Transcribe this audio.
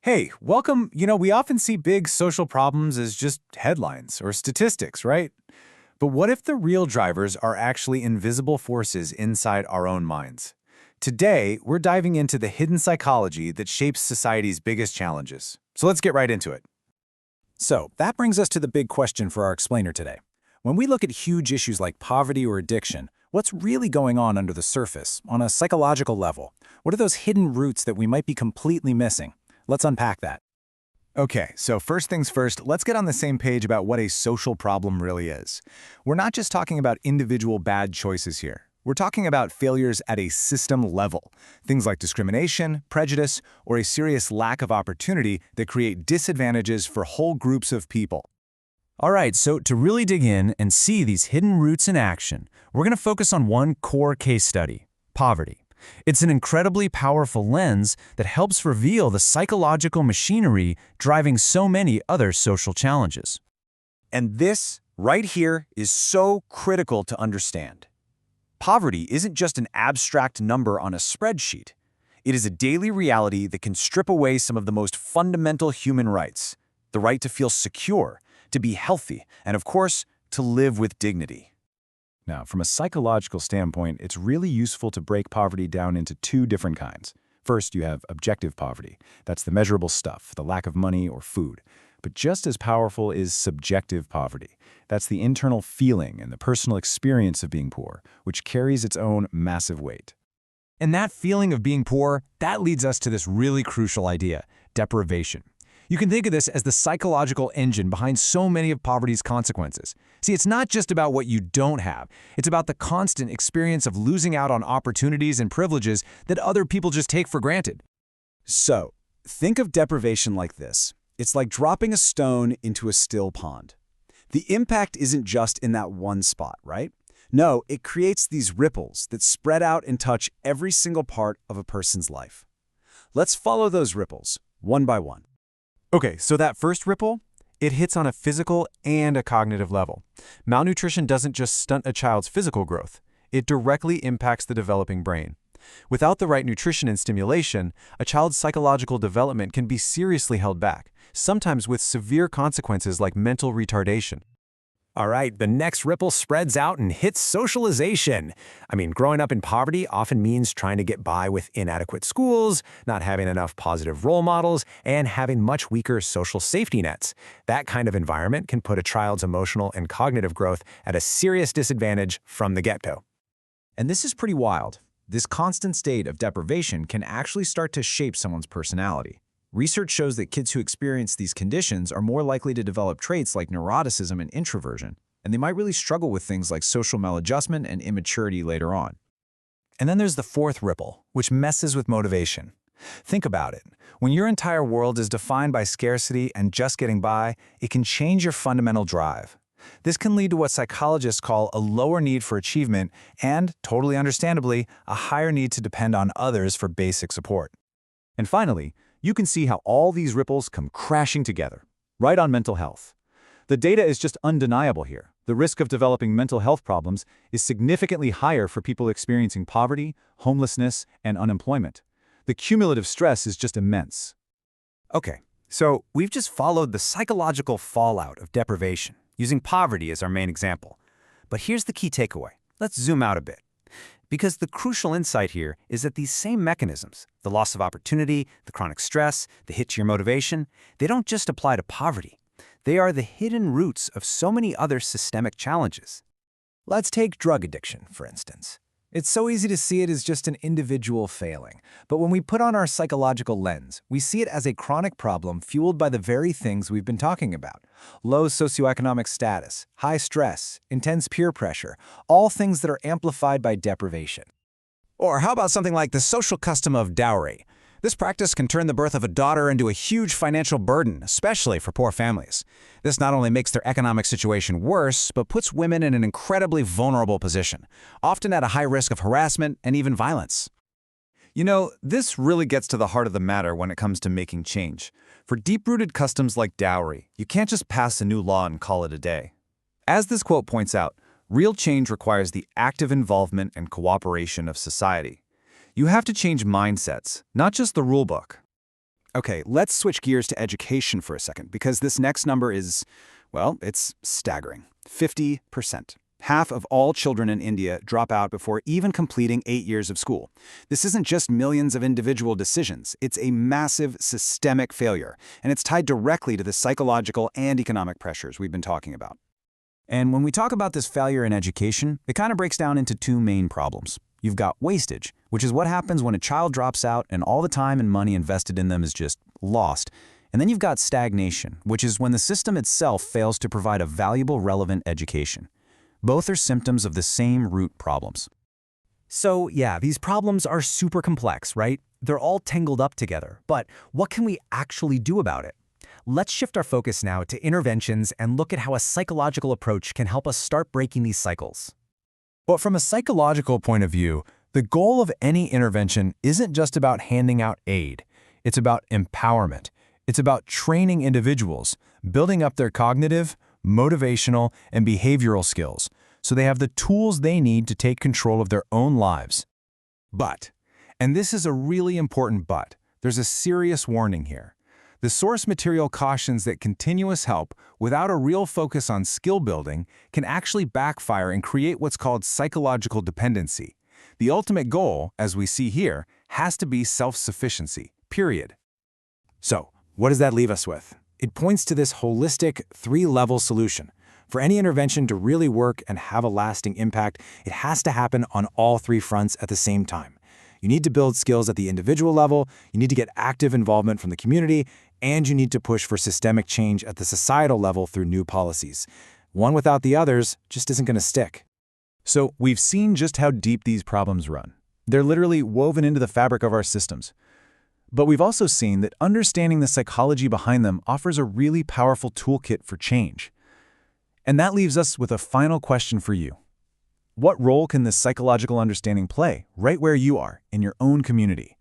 Hey, welcome. We often see big social problems as just headlines or statistics, right? But what if the real drivers are actually invisible forces inside our own minds? Today, we're diving into the hidden psychology that shapes society's biggest challenges. So let's get right into it. So, that brings us to the big question for our explainer today. When we look at huge issues like poverty or addiction, what's really going on under the surface, on a psychological level? What are those hidden roots that we might be completely missing? Let's unpack that. Okay, so first things first, let's get on the same page about what a social problem really is. We're not just talking about individual bad choices here. We're talking about failures at a system level. Things like discrimination, prejudice, or a serious lack of opportunity that create disadvantages for whole groups of people. All right, so to really dig in and see these hidden roots in action, we're going to focus on one core case study: poverty. It's an incredibly powerful lens that helps reveal the psychological machinery driving so many other social challenges. And this, right here, is so critical to understand. Poverty isn't just an abstract number on a spreadsheet. It is a daily reality that can strip away some of the most fundamental human rights: the right to feel secure, to be healthy, and of course, to live with dignity. Now, from a psychological standpoint, it's really useful to break poverty down into two different kinds. First, you have objective poverty. That's the measurable stuff, the lack of money or food. But just as powerful is subjective poverty. That's the internal feeling and the personal experience of being poor, which carries its own massive weight. And that feeling of being poor, that leads us to this really crucial idea: deprivation. You can think of this as the psychological engine behind so many of poverty's consequences. See, it's not just about what you don't have. It's about the constant experience of losing out on opportunities and privileges that other people just take for granted. So, think of deprivation like this. It's like dropping a stone into a still pond. The impact isn't just in that one spot, right? No, it creates these ripples that spread out and touch every single part of a person's life. Let's follow those ripples, one by one. Okay, so that first ripple, it hits on a physical and a cognitive level. Malnutrition doesn't just stunt a child's physical growth. It directly impacts the developing brain. Without the right nutrition and stimulation, a child's psychological development can be seriously held back, sometimes with severe consequences like mental retardation. All right, the next ripple spreads out and hits socialization. Growing up in poverty often means trying to get by with inadequate schools, not having enough positive role models, and having much weaker social safety nets. That kind of environment can put a child's emotional and cognitive growth at a serious disadvantage from the get-go. And this is pretty wild. This constant state of deprivation can actually start to shape someone's personality. Research shows that kids who experience these conditions are more likely to develop traits like neuroticism and introversion, and they might really struggle with things like social maladjustment and immaturity later on. And then there's the fourth ripple, which messes with motivation. Think about it. When your entire world is defined by scarcity and just getting by, it can change your fundamental drive. This can lead to what psychologists call a lower need for achievement and, totally understandably, a higher need to depend on others for basic support. And finally, you can see how all these ripples come crashing together, right on mental health. The data is just undeniable here. The risk of developing mental health problems is significantly higher for people experiencing poverty, homelessness, and unemployment. The cumulative stress is just immense. Okay, so we've just followed the psychological fallout of deprivation, using poverty as our main example. But here's the key takeaway. Let's zoom out a bit. Because the crucial insight here is that these same mechanisms, the loss of opportunity, the chronic stress, the hit to your motivation, they don't just apply to poverty. They are the hidden roots of so many other systemic challenges. Let's take drug addiction, for instance. It's so easy to see it as just an individual failing, but when we put on our psychological lens, we see it as a chronic problem fueled by the very things we've been talking about: low socioeconomic status, high stress, intense peer pressure, all things that are amplified by deprivation. Or how about something like the social custom of dowry? This practice can turn the birth of a daughter into a huge financial burden, especially for poor families. This not only makes their economic situation worse, but puts women in an incredibly vulnerable position, often at a high risk of harassment and even violence. This really gets to the heart of the matter when it comes to making change. For deep-rooted customs like dowry, you can't just pass a new law and call it a day. As this quote points out, real change requires the active involvement and cooperation of society. You have to change mindsets, not just the rule book. Okay, let's switch gears to education for a second, because this next number is, well, it's staggering. 50%. Half of all children in India drop out before even completing 8 years of school. This isn't just millions of individual decisions, it's a massive systemic failure, and it's tied directly to the psychological and economic pressures we've been talking about. And when we talk about this failure in education, it kind of breaks down into two main problems. You've got wastage, which is what happens when a child drops out and all the time and money invested in them is just lost. And then you've got stagnation, which is when the system itself fails to provide a valuable, relevant education. Both are symptoms of the same root problems. So yeah, these problems are super complex, right? They're all tangled up together. But what can we actually do about it? Let's shift our focus now to interventions and look at how a psychological approach can help us start breaking these cycles. But from a psychological point of view, the goal of any intervention isn't just about handing out aid. It's about empowerment. It's about training individuals, building up their cognitive, motivational, and behavioral skills, so they have the tools they need to take control of their own lives. But, and this is a really important but, there's a serious warning here. The source material cautions that continuous help without a real focus on skill building can actually backfire and create what's called psychological dependency. The ultimate goal, as we see here, has to be self-sufficiency, period. So, what does that leave us with? It points to this holistic, three-level solution. For any intervention to really work and have a lasting impact, it has to happen on all three fronts at the same time. You need to build skills at the individual level, you need to get active involvement from the community, and you need to push for systemic change at the societal level through new policies. One without the others just isn't going to stick. So we've seen just how deep these problems run. They're literally woven into the fabric of our systems. But we've also seen that understanding the psychology behind them offers a really powerful toolkit for change. And that leaves us with a final question for you. What role can this psychological understanding play right where you are in your own community?